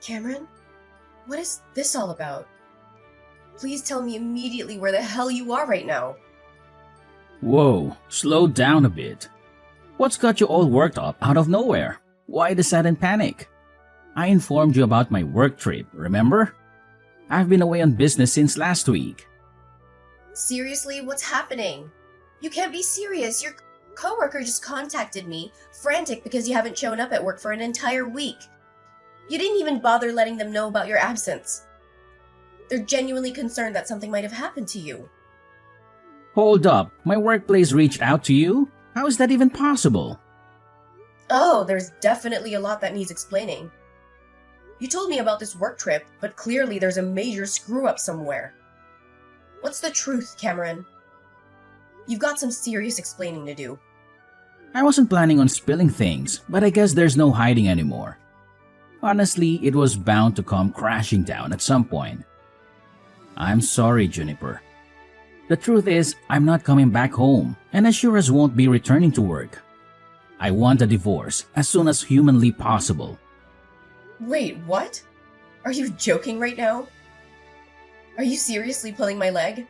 Cameron, what is this all about? Please tell me immediately where the hell you are right now. Whoa, slow down a bit. What's got you all worked up out of nowhere? Why the sudden panic? I informed you about my work trip, remember? I've been away on business since last week. Seriously, what's happening? You can't be serious. Your coworker just contacted me, frantic because you haven't shown up at work for an entire week. You didn't even bother letting them know about your absence. They're genuinely concerned that something might have happened to you. Hold up, my workplace reached out to you? How is that even possible? Oh, there's definitely a lot that needs explaining. You told me about this work trip, but clearly there's a major screw-up somewhere. What's the truth, Cameron? You've got some serious explaining to do. I wasn't planning on spilling things, but I guess there's no hiding anymore. Honestly, it was bound to come crashing down at some point. I'm sorry, Juniper. The truth is, I'm not coming back home, and I sure as won't be returning to work. I want a divorce as soon as humanly possible. Wait, what? Are you joking right now? Are you seriously pulling my leg?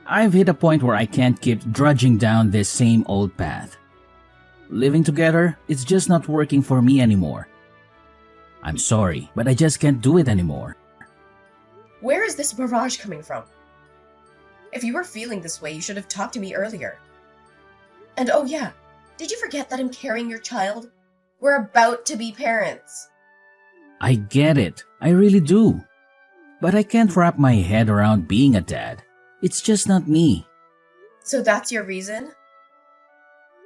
I've hit a point where I can't keep drudging down this same old path. Living together, it's just not working for me anymore. I'm sorry, but I just can't do it anymore. Where is this barrage coming from? If you were feeling this way, you should have talked to me earlier. And oh yeah, did you forget that I'm carrying your child? We're about to be parents. I get it, I really do. But I can't wrap my head around being a dad. It's just not me. So that's your reason?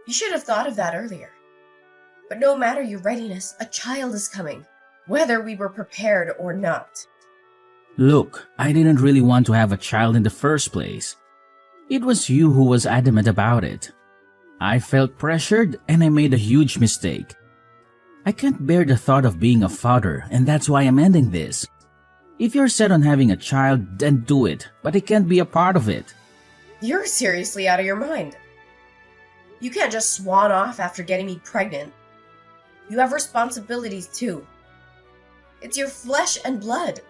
You should have thought of that earlier. But no matter your readiness, a child is coming, whether we were prepared or not. Look, I didn't really want to have a child in the first place. It was you who was adamant about it. I felt pressured and I made a huge mistake. I can't bear the thought of being a father, and that's why I'm ending this. If you're set on having a child, then do it, but I can't be a part of it. You're seriously out of your mind. You can't just swan off after getting me pregnant. You have responsibilities too. It's your flesh and blood.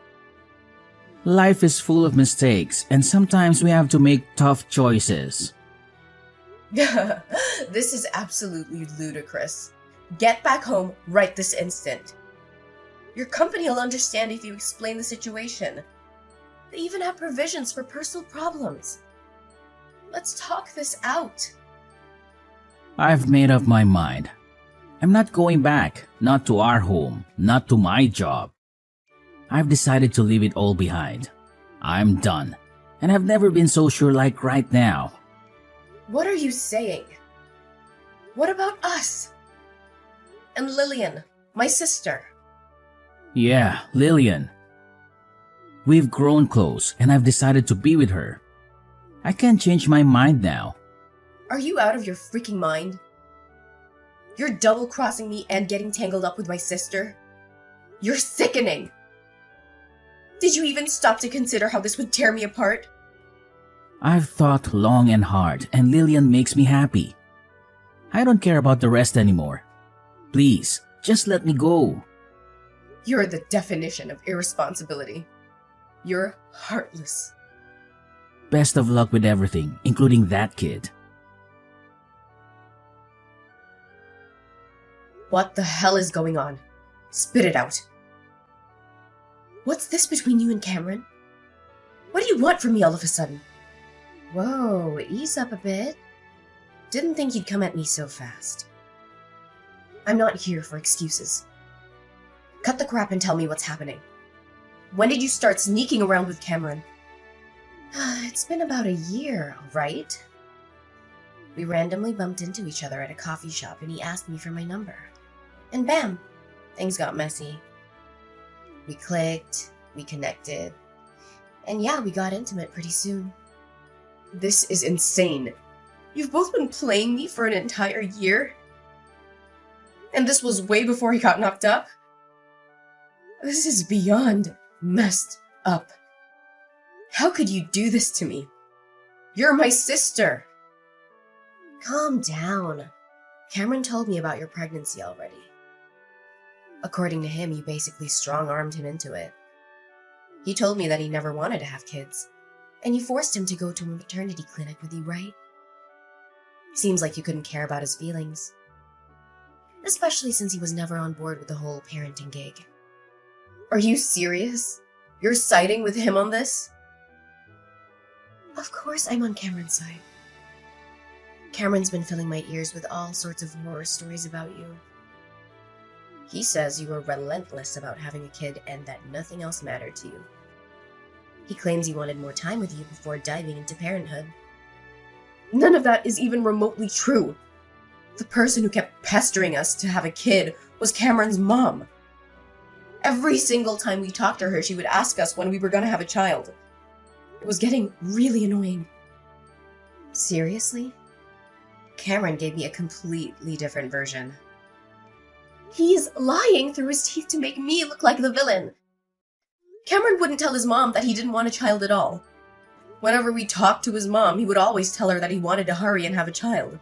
Life is full of mistakes, and sometimes we have to make tough choices. This is absolutely ludicrous. Get back home right this instant. Your company will understand if you explain the situation. They even have provisions for personal problems. Let's talk this out. I've made up my mind. I'm not going back, not to our home, not to my job. I've decided to leave it all behind. I'm done, and I've never been so sure like right now. What are you saying? What about us? And Lillian, my sister. Yeah, Lillian. We've grown close, and I've decided to be with her. I can't change my mind now. Are you out of your freaking mind? You're double-crossing me and getting tangled up with my sister? You're sickening! Did you even stop to consider how this would tear me apart? I've thought long and hard, and Lillian makes me happy. I don't care about the rest anymore. Please, just let me go. You're the definition of irresponsibility. You're heartless. Best of luck with everything, including that kid. What the hell is going on? Spit it out. What's this between you and Cameron? What do you want from me all of a sudden? Whoa, ease up a bit. Didn't think you'd come at me so fast. I'm not here for excuses. Cut the crap and tell me what's happening. When did you start sneaking around with Cameron? It's been about a year, right? We randomly bumped into each other at a coffee shop and he asked me for my number. And bam, things got messy. We clicked, we connected, and yeah, we got intimate pretty soon. This is insane. You've both been playing me for an entire year? And this was way before he got knocked up? This is beyond messed up. How could you do this to me? You're my sister. Calm down. Cameron told me about your pregnancy already. According to him, you basically strong-armed him into it. He told me that he never wanted to have kids, and you forced him to go to a maternity clinic with you, right? Seems like you couldn't care about his feelings. Especially since he was never on board with the whole parenting gig. Are you serious? You're siding with him on this? Of course I'm on Cameron's side. Cameron's been filling my ears with all sorts of horror stories about you. He says you were relentless about having a kid and that nothing else mattered to you. He claims he wanted more time with you before diving into parenthood. None of that is even remotely true. The person who kept pestering us to have a kid was Cameron's mom. Every single time we talked to her, she would ask us when we were going to have a child. It was getting really annoying. Seriously? Cameron gave me a completely different version. He's lying through his teeth to make me look like the villain. Cameron wouldn't tell his mom that he didn't want a child at all. Whenever we talked to his mom, he would always tell her that he wanted to hurry and have a child.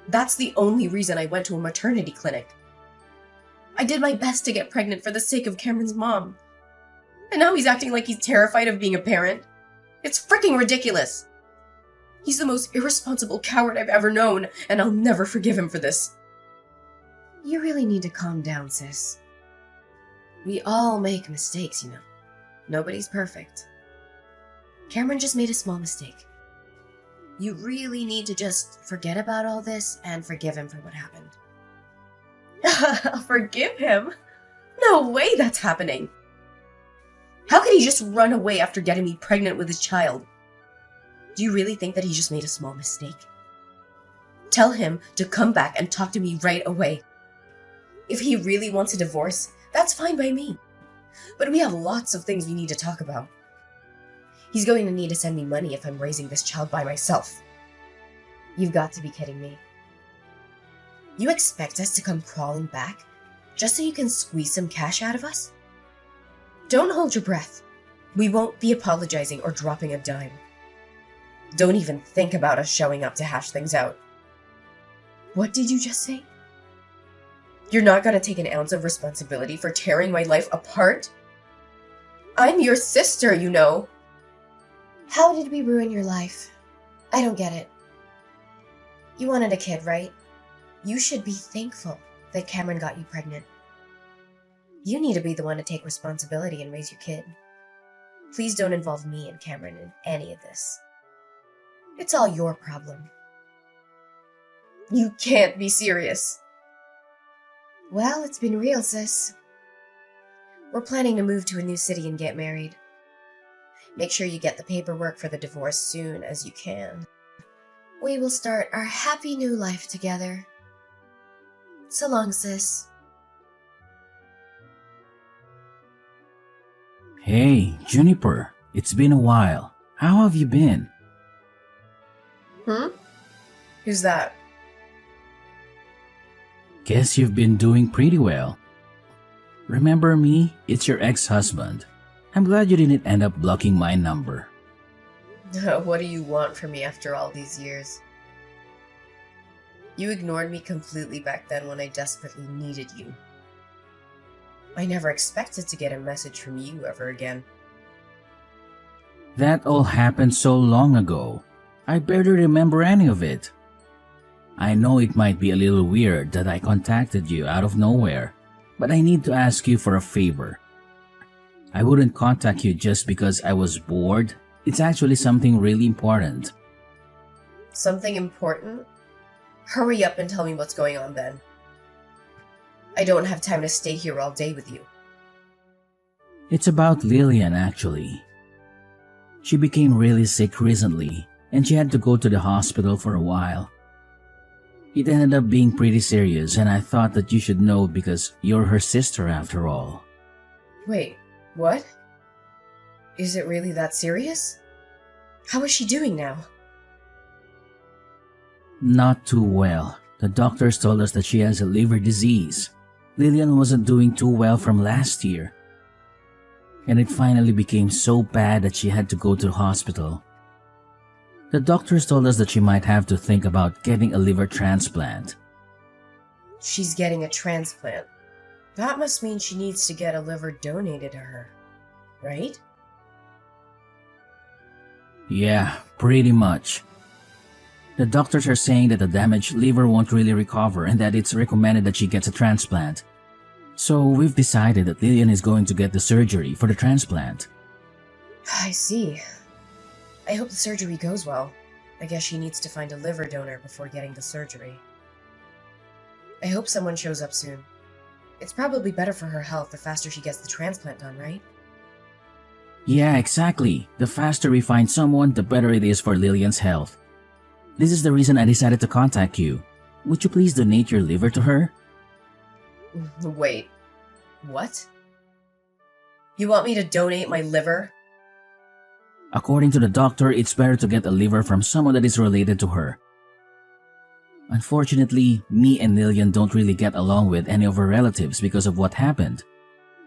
That's the only reason I went to a maternity clinic. I did my best to get pregnant for the sake of Cameron's mom. And now he's acting like he's terrified of being a parent. It's freaking ridiculous. He's the most irresponsible coward I've ever known, and I'll never forgive him for this. You really need to calm down, sis. We all make mistakes, you know. Nobody's perfect. Cameron just made a small mistake. You really need to just forget about all this and forgive him for what happened. Forgive him? No way that's happening. How could he just run away after getting me pregnant with his child? Do you really think that he just made a small mistake? Tell him to come back and talk to me right away. If he really wants a divorce, that's fine by me. But we have lots of things we need to talk about. He's going to need to send me money if I'm raising this child by myself. You've got to be kidding me. You expect us to come crawling back just so you can squeeze some cash out of us? Don't hold your breath. We won't be apologizing or dropping a dime. Don't even think about us showing up to hash things out. What did you just say? You're not going to take an ounce of responsibility for tearing my life apart? I'm your sister, you know. How did we ruin your life? I don't get it. You wanted a kid, right? You should be thankful that Cameron got you pregnant. You need to be the one to take responsibility and raise your kid. Please don't involve me and Cameron in any of this. It's all your problem. You can't be serious. Well, it's been real, sis. We're planning to move to a new city and get married. Make sure you get the paperwork for the divorce soon as you can. We will start our happy new life together. So long, sis. Hey, Juniper, it's been a while. How have you been? Who's that? Guess you've been doing pretty well. Remember me? It's your ex-husband. I'm glad you didn't end up blocking my number. What do you want from me after all these years? You ignored me completely back then when I desperately needed you. I never expected to get a message from you ever again. That all happened so long ago. I barely remember any of it. I know it might be a little weird that I contacted you out of nowhere, but I need to ask you for a favor. I wouldn't contact you just because I was bored. It's actually something really important. Something important? Hurry up and tell me what's going on then. I don't have time to stay here all day with you. It's about Lillian, actually. She became really sick recently, and she had to go to the hospital for a while. It ended up being pretty serious, and I thought that you should know because you're her sister after all. Wait, what? Is it really that serious? How is she doing now? Not too well. The doctors told us that she has a liver disease. Lillian wasn't doing too well from last year. And it finally became so bad that she had to go to the hospital. The doctors told us that she might have to think about getting a liver transplant. She's getting a transplant. That must mean she needs to get a liver donated to her, right? Yeah, pretty much. The doctors are saying that the damaged liver won't really recover and that it's recommended that she gets a transplant. So we've decided that Lillian is going to get the surgery for the transplant. I see. I hope the surgery goes well. I guess she needs to find a liver donor before getting the surgery. I hope someone shows up soon. It's probably better for her health the faster she gets the transplant done, right? Yeah, exactly. The faster we find someone, the better it is for Lillian's health. This is the reason I decided to contact you. Would you please donate your liver to her? Wait, what? You want me to donate my liver? According to the doctor, it's better to get a liver from someone that is related to her. Unfortunately, me and Lillian don't really get along with any of her relatives because of what happened.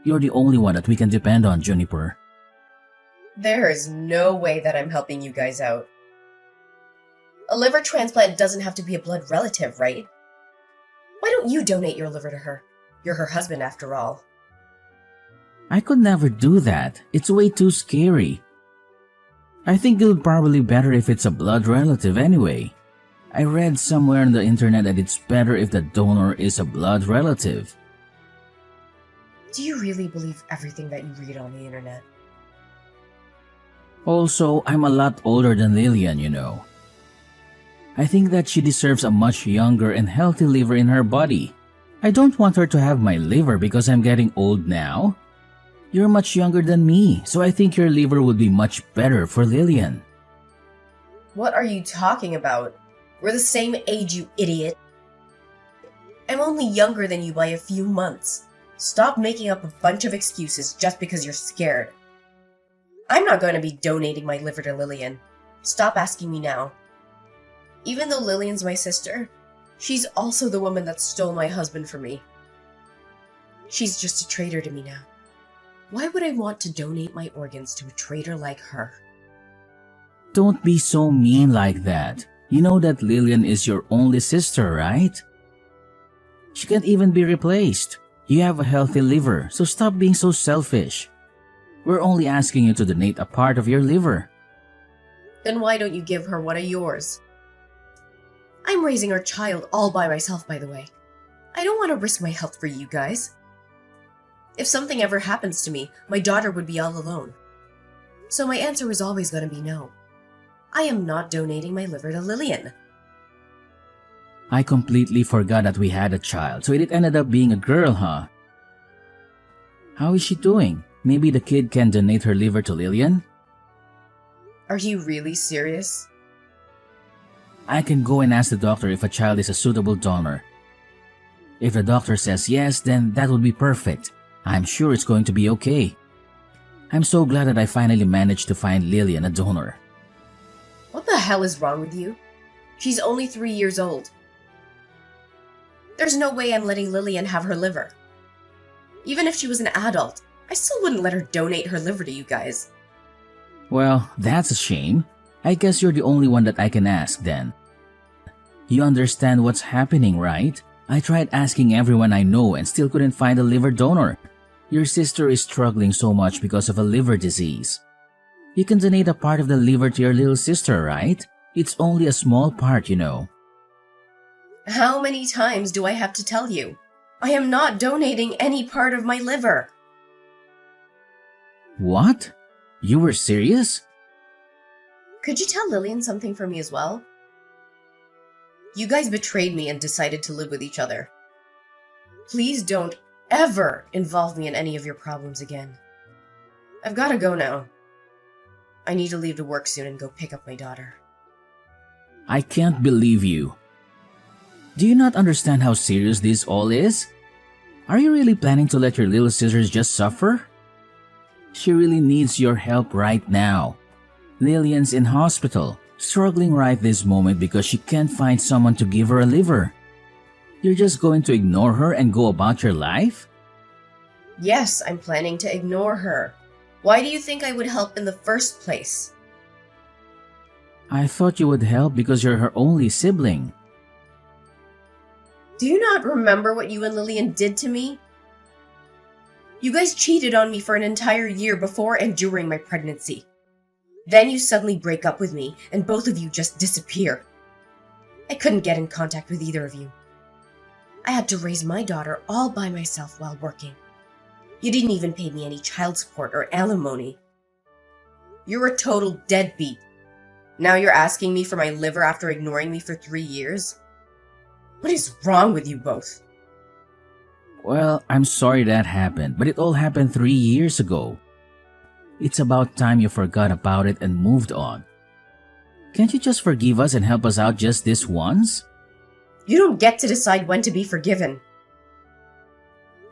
You're the only one that we can depend on, Juniper. There is no way that I'm helping you guys out. A liver transplant doesn't have to be a blood relative, right? Why don't you donate your liver to her? You're her husband after all. I could never do that. It's way too scary. I think it would probably be better if it's a blood relative anyway. I read somewhere on the internet that it's better if the donor is a blood relative. Do you really believe everything that you read on the internet? Also, I'm a lot older than Lillian, you know. I think that she deserves a much younger and healthy liver in her body. I don't want her to have my liver because I'm getting old now. You're much younger than me, so I think your liver would be much better for Lillian. What are you talking about? We're the same age, you idiot. I'm only younger than you by a few months. Stop making up a bunch of excuses just because you're scared. I'm not going to be donating my liver to Lillian. Stop asking me now. Even though Lillian's my sister, she's also the woman that stole my husband from me. She's just a traitor to me now. Why would I want to donate my organs to a traitor like her? Don't be so mean like that. You know that Lillian is your only sister, right? She can't even be replaced. You have a healthy liver, so stop being so selfish. We're only asking you to donate a part of your liver. Then why don't you give her one of yours? I'm raising our child all by myself, by the way. I don't want to risk my health for you guys. If something ever happens to me, my daughter would be all alone. So my answer is always going to be no. I am not donating my liver to Lillian. I completely forgot that we had a child, so it ended up being a girl, huh? How is she doing? Maybe the kid can donate her liver to Lillian? Are you really serious? I can go and ask the doctor if a child is a suitable donor. If the doctor says yes, then that would be perfect. I'm sure it's going to be okay. I'm so glad that I finally managed to find Lillian a donor. What the hell is wrong with you? She's only 3 years old. There's no way I'm letting Lillian have her liver. Even if she was an adult, I still wouldn't let her donate her liver to you guys. Well, that's a shame. I guess you're the only one that I can ask then. You understand what's happening, right? I tried asking everyone I know and still couldn't find a liver donor. Your sister is struggling so much because of a liver disease. You can donate a part of the liver to your little sister, right? It's only a small part, you know. How many times do I have to tell you? I am not donating any part of my liver. What? You were serious? Could you tell Lillian something for me as well? You guys betrayed me and decided to live with each other. Please don't ever involve me in any of your problems again. I've gotta go now. I need to leave to work soon and go pick up my daughter. I can't believe you. Do you not understand how serious this all is? Are you really planning to let your little sisters just suffer? She really needs your help right now. Lillian's in hospital, struggling right this moment because she can't find someone to give her a liver. You're just going to ignore her and go about your life? Yes, I'm planning to ignore her. Why do you think I would help in the first place? I thought you would help because you're her only sibling. Do you not remember what you and Lillian did to me? You guys cheated on me for an entire year before and during my pregnancy. Then you suddenly break up with me, and both of you just disappear. I couldn't get in contact with either of you. I had to raise my daughter all by myself while working. You didn't even pay me any child support or alimony. You're a total deadbeat. Now you're asking me for my liver after ignoring me for 3 years? What is wrong with you both? Well, I'm sorry that happened, but it all happened 3 years ago. It's about time you forgot about it and moved on. Can't you just forgive us and help us out just this once? You don't get to decide when to be forgiven.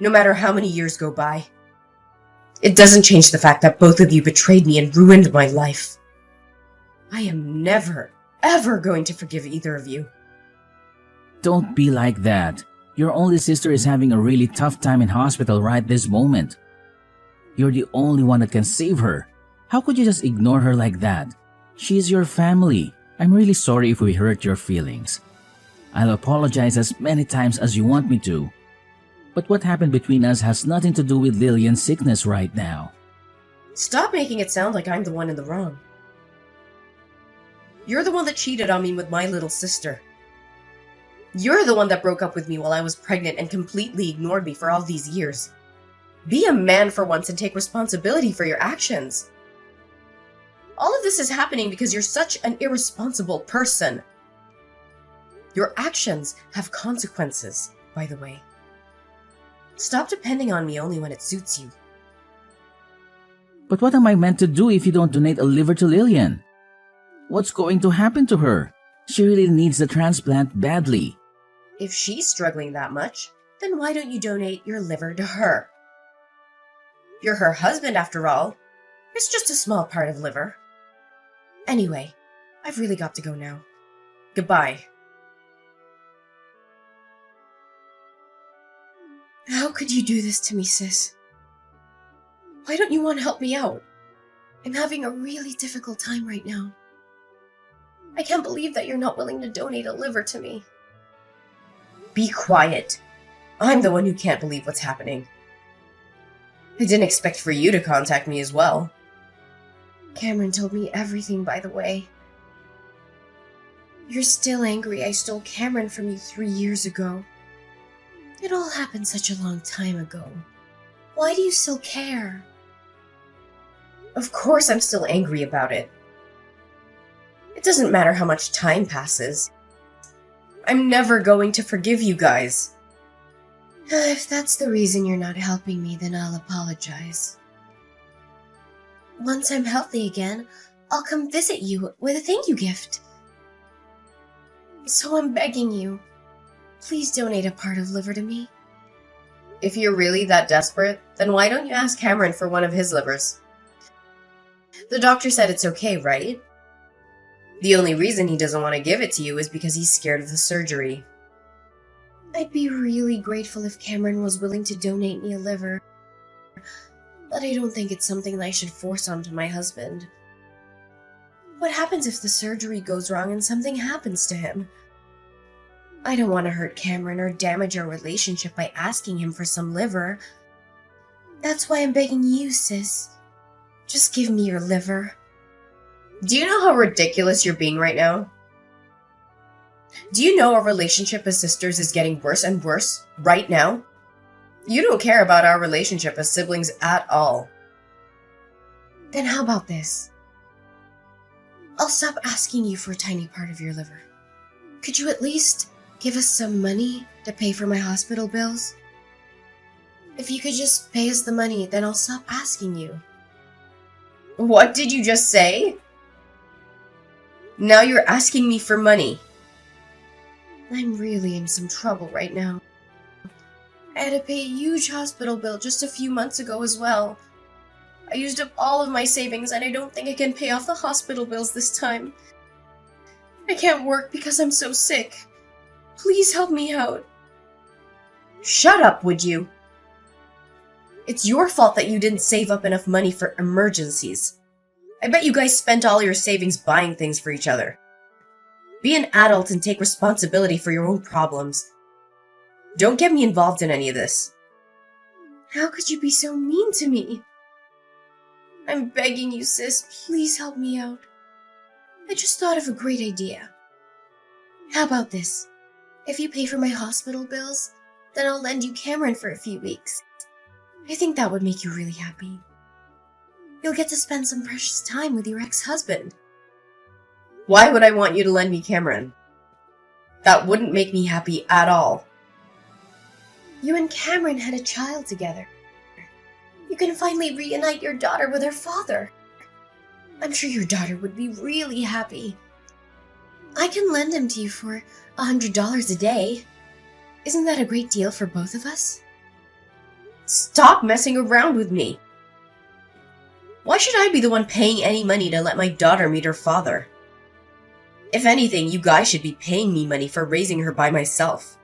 No matter how many years go by. It doesn't change the fact that both of you betrayed me and ruined my life. I am never, ever going to forgive either of you. Don't be like that. Your only sister is having a really tough time in hospital right this moment. You're the only one that can save her. How could you just ignore her like that? She's your family. I'm really sorry if we hurt your feelings. I'll apologize as many times as you want me to. But what happened between us has nothing to do with Lillian's sickness right now. Stop making it sound like I'm the one in the wrong. You're the one that cheated on me with my little sister. You're the one that broke up with me while I was pregnant and completely ignored me for all these years. Be a man for once and take responsibility for your actions. All of this is happening because you're such an irresponsible person. Your actions have consequences, by the way. Stop depending on me only when it suits you. But what am I meant to do if you don't donate a liver to Lillian? What's going to happen to her? She really needs the transplant badly. If she's struggling that much, then why don't you donate your liver to her? You're her husband after all. It's just a small part of liver. Anyway, I've really got to go now. Goodbye. How could you do this to me, sis? Why don't you want to help me out? I'm having a really difficult time right now. I can't believe that you're not willing to donate a liver to me. Be quiet. I'm the one who can't believe what's happening. I didn't expect for you to contact me as well. Cameron told me everything, by the way. You're still angry I stole Cameron from you 3 years ago. It all happened such a long time ago. Why do you still care? Of course I'm still angry about it. It doesn't matter how much time passes. I'm never going to forgive you guys. If that's the reason you're not helping me, then I'll apologize. Once I'm healthy again, I'll come visit you with a thank you gift. So I'm begging you, please donate a part of liver to me. If you're really that desperate, then why don't you ask Cameron for one of his livers? The doctor said it's okay, right? The only reason he doesn't want to give it to you is because he's scared of the surgery. I'd be really grateful if Cameron was willing to donate me a liver, but I don't think it's something that I should force onto my husband. What happens if the surgery goes wrong and something happens to him? I don't want to hurt Cameron or damage our relationship by asking him for some liver. That's why I'm begging you, sis. Just give me your liver. Do you know how ridiculous you're being right now? Do you know our relationship as sisters is getting worse and worse right now? You don't care about our relationship as siblings at all. Then how about this? I'll stop asking you for a tiny part of your liver. Could you at least give us some money to pay for my hospital bills? If you could just pay us the money, then I'll stop asking you. What did you just say? Now you're asking me for money. I'm really in some trouble right now. I had to pay a huge hospital bill just a few months ago as well. I used up all of my savings and I don't think I can pay off the hospital bills this time. I can't work because I'm so sick. Please help me out. Shut up, would you? It's your fault that you didn't save up enough money for emergencies. I bet you guys spent all your savings buying things for each other. Be an adult and take responsibility for your own problems. Don't get me involved in any of this. How could you be so mean to me? I'm begging you, sis, please help me out. I just thought of a great idea. How about this? If you pay for my hospital bills, then I'll lend you Cameron for a few weeks. I think that would make you really happy. You'll get to spend some precious time with your ex-husband. Why would I want you to lend me Cameron? That wouldn't make me happy at all. You and Cameron had a child together. You can finally reunite your daughter with her father. I'm sure your daughter would be really happy. I can lend him to you for $100 a day. Isn't that a great deal for both of us? Stop messing around with me. Why should I be the one paying any money to let my daughter meet her father? If anything, you guys should be paying me money for raising her by myself.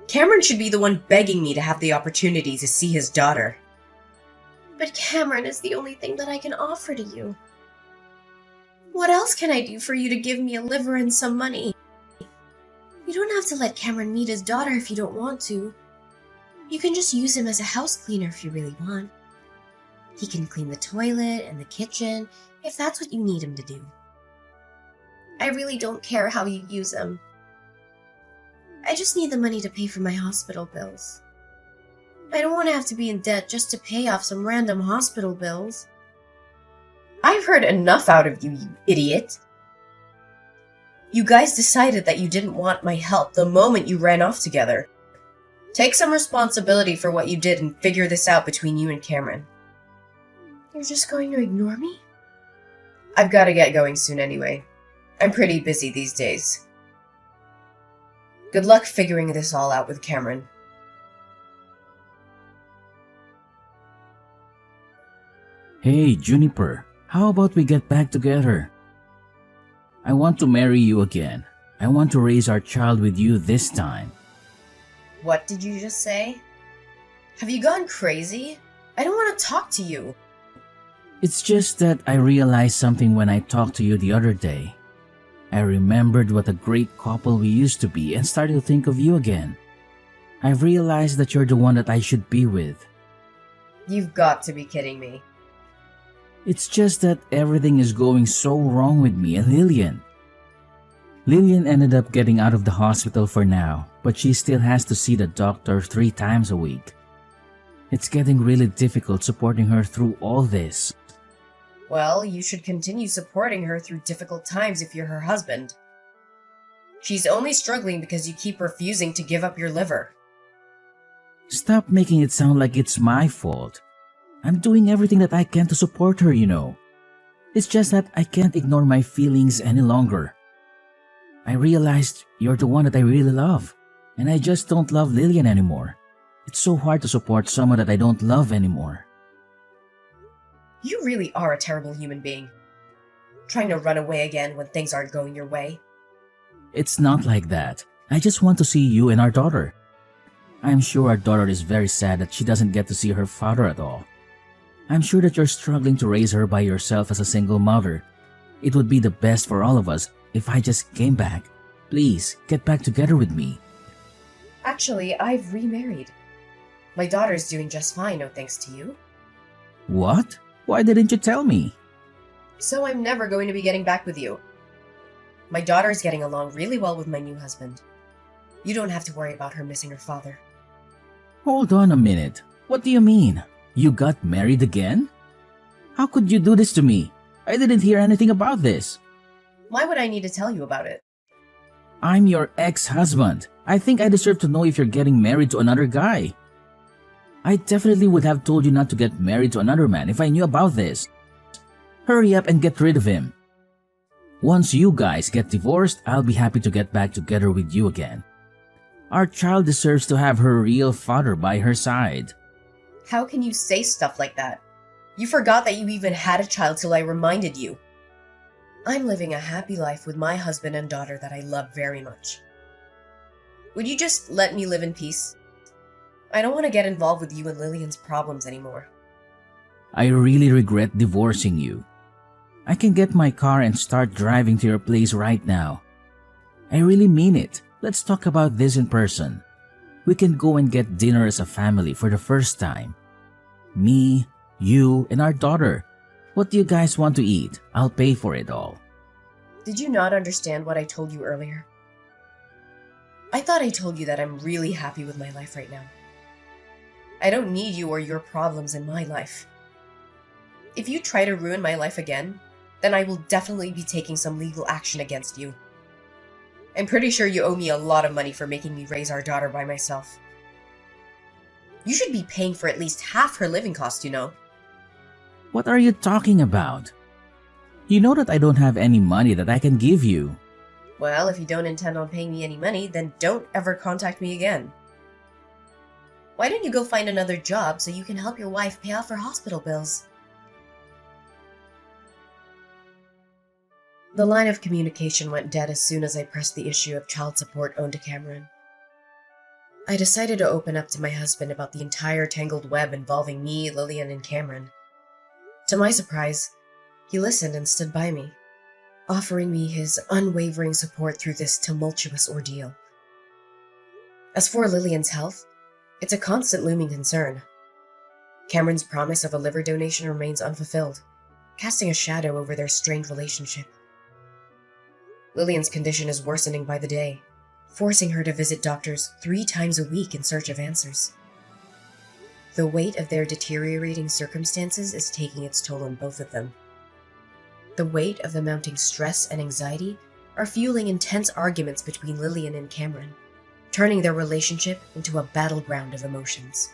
Cameron should be the one begging me to have the opportunity to see his daughter. But Cameron is the only thing that I can offer to you. What else can I do for you to give me a liver and some money? You don't have to let Cameron meet his daughter if you don't want to. You can just use him as a house cleaner if you really want. He can clean the toilet and the kitchen if that's what you need him to do. I really don't care how you use him. I just need the money to pay for my hospital bills. I don't want to have to be in debt just to pay off some random hospital bills. I've heard enough out of you, you idiot. You guys decided that you didn't want my help the moment you ran off together. Take some responsibility for what you did and figure this out between you and Cameron. You're just going to ignore me? I've got to get going soon anyway. I'm pretty busy these days. Good luck figuring this all out with Cameron. Hey, Juniper, how about we get back together? I want to marry you again. I want to raise our child with you this time. What did you just say? Have you gone crazy? I don't want to talk to you. It's just that I realized something when I talked to you the other day. I remembered what a great couple we used to be and started to think of you again. I've realized that you're the one that I should be with. You've got to be kidding me. It's just that everything is going so wrong with me and Lillian. Lillian ended up getting out of the hospital for now, but she still has to see the doctor 3 times a week. It's getting really difficult supporting her through all this. Well, you should continue supporting her through difficult times if you're her husband. She's only struggling because you keep refusing to give up your liver. Stop making it sound like it's my fault. I'm doing everything that I can to support her, you know. It's just that I can't ignore my feelings any longer. I realized you're the one that I really love, and I just don't love Lillian anymore. It's so hard to support someone that I don't love anymore. You really are a terrible human being. Trying to run away again when things aren't going your way. It's not like that. I just want to see you and our daughter. I'm sure our daughter is very sad that she doesn't get to see her father at all. I'm sure that you're struggling to raise her by yourself as a single mother. It would be the best for all of us if I just came back. Please, get back together with me. Actually, I've remarried. My daughter's doing just fine, no thanks to you. What? Why didn't you tell me? So I'm never going to be getting back with you. My daughter's getting along really well with my new husband. You don't have to worry about her missing her father. Hold on a minute. What do you mean? You got married again? How could you do this to me? I didn't hear anything about this. Why would I need to tell you about it? I'm your ex-husband. I think I deserve to know if you're getting married to another guy. I definitely would have told you not to get married to another man if I knew about this. Hurry up and get rid of him. Once you guys get divorced, I'll be happy to get back together with you again. Our child deserves to have her real father by her side. How can you say stuff like that? You forgot that you even had a child till I reminded you. I'm living a happy life with my husband and daughter that I love very much. Would you just let me live in peace? I don't want to get involved with you and Lillian's problems anymore. I really regret divorcing you. I can get my car and start driving to your place right now. I really mean it. Let's talk about this in person. We can go and get dinner as a family for the first time. Me, you, and our daughter. What do you guys want to eat? I'll pay for it all. Did you not understand what I told you earlier? I thought I told you that I'm really happy with my life right now. I don't need you or your problems in my life. If you try to ruin my life again, then I will definitely be taking some legal action against you. I'm pretty sure you owe me a lot of money for making me raise our daughter by myself. You should be paying for at least half her living costs, you know. What are you talking about? You know that I don't have any money that I can give you. Well, if you don't intend on paying me any money, then don't ever contact me again. Why don't you go find another job so you can help your wife pay off her hospital bills? The line of communication went dead as soon as I pressed the issue of child support owed to Cameron. I decided to open up to my husband about the entire tangled web involving me, Lillian, and Cameron. To my surprise, he listened and stood by me, offering me his unwavering support through this tumultuous ordeal. As for Lillian's health, it's a constant looming concern. Cameron's promise of a liver donation remains unfulfilled, casting a shadow over their strained relationship. Lillian's condition is worsening by the day, forcing her to visit doctors 3 times a week in search of answers. The weight of their deteriorating circumstances is taking its toll on both of them. The weight of the mounting stress and anxiety are fueling intense arguments between Lillian and Cameron, turning their relationship into a battleground of emotions.